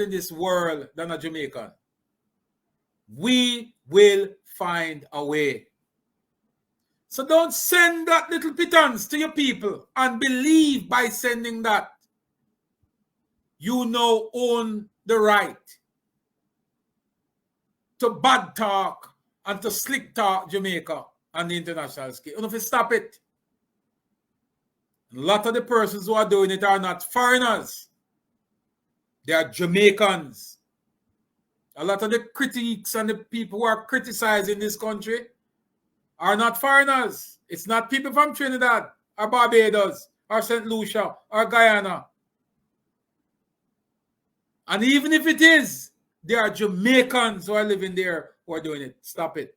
in this world than a Jamaican. We will find a way. So don't send that little pittance to your people and believe by sending that you now own the right to bad talk and to slick talk Jamaica on the international scale. And if you stop it, a lot of the persons who are doing it are not foreigners. They are Jamaicans. A lot of the critics and the people who are criticizing this country are not foreigners. It's not people from Trinidad or Barbados or St. Lucia or Guyana. And even if it is, there are Jamaicans who are living there who are doing it. Stop it.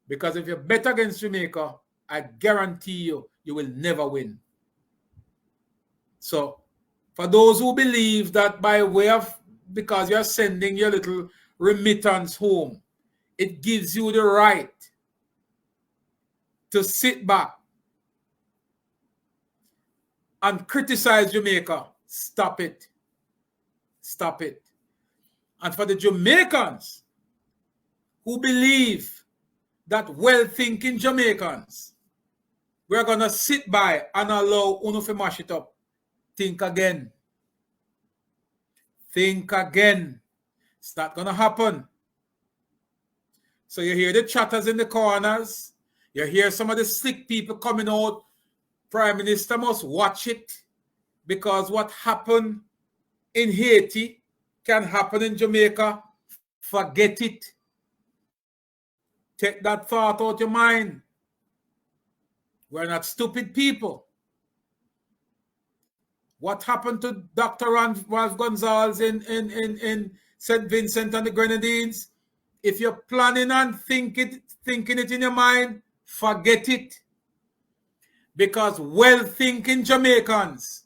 Because if you bet against Jamaica, I guarantee you, you will never win. So, for those who believe that by way of, because you're sending your little remittance home, it gives you the right to sit back and criticize Jamaica, stop it. Stop it. And for the Jamaicans who believe that well-thinking Jamaicans, we're going to sit by and allow Uno to mash it up. Think again. Think again. It's not going to happen. So you hear the chatters in the corners. You hear some of the slick people coming out. Prime Minister must watch it because what happened in Haiti can happen in Jamaica. Forget it. Take that thought out your mind. We're not stupid people. What happened to Dr. Ralph Gonzalez in St. Vincent and the Grenadines? If you're planning on thinking it in your mind, forget it. Because well-thinking Jamaicans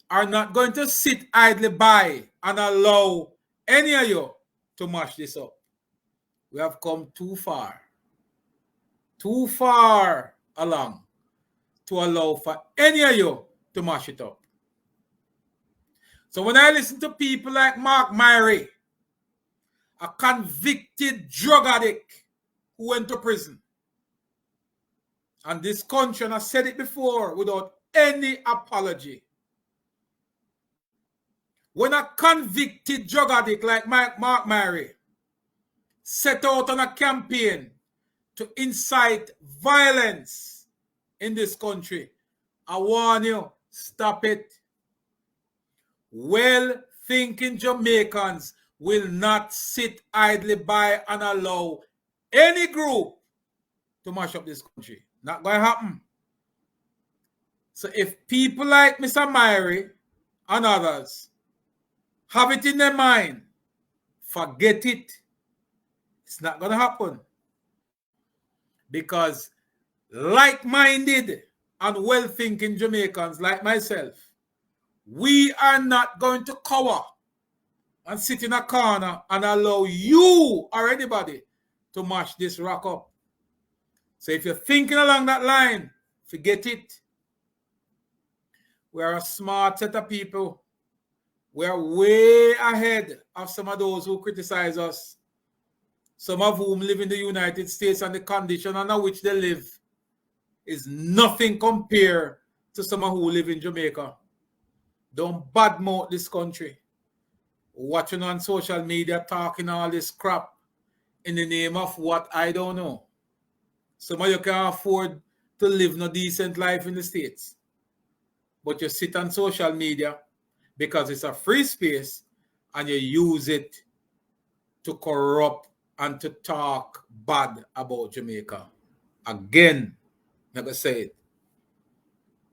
are not going to sit idly by and allow any of you to mash this up. We have come too far along to allow for any of you to mash it up. So when I listen to people like Mark Myrie, a convicted drug addict who went to prison, and this country, and I said it before without any apology, when a convicted drug addict like Mark Myrie set out on a campaign to incite violence in this country, I warn you, stop it. Well-thinking Jamaicans will not sit idly by and allow any group to mash up this country. Not going to happen. So if people like Mr. Myrie and others have it in their mind, forget it. It's not going to happen. Because like-minded and well-thinking Jamaicans like myself, we are not going to cower and sit in a corner and allow you or anybody to mash this rock up. So if you're thinking along that line, forget it. We are a smart set of people. We are way ahead of some of those who criticize us. Some of whom live in the United States, and the condition under which they live is nothing compared to some who live in Jamaica. Don't badmouth this country. Watching on social media, talking all this crap in the name of what I don't know. Some of you can afford to live no decent life in the States. But you sit on social media because it's a free space and you use it to corrupt and to talk bad about Jamaica. Again, I'm going to say it.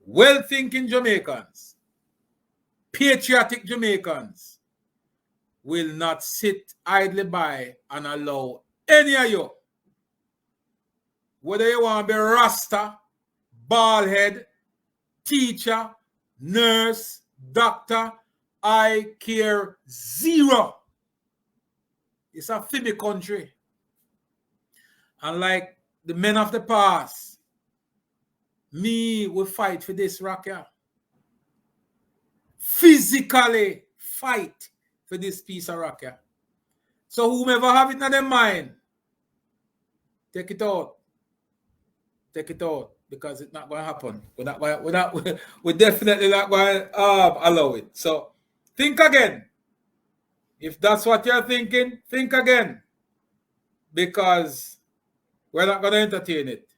Well-thinking Jamaicans, patriotic Jamaicans will not sit idly by and allow any of you, whether you want to be Rasta, baldhead, teacher, nurse, doctor, I care zero. It's a Phoebe country. And like the men of the past, me will fight for this rock here. physically fight for this piece of rock. Yeah? So whomever have it in their mind, take it out. Take it out, because it's not going to happen. We're definitely not going to allow it. So think again. If that's what you're thinking, think again, because we're not going to entertain it.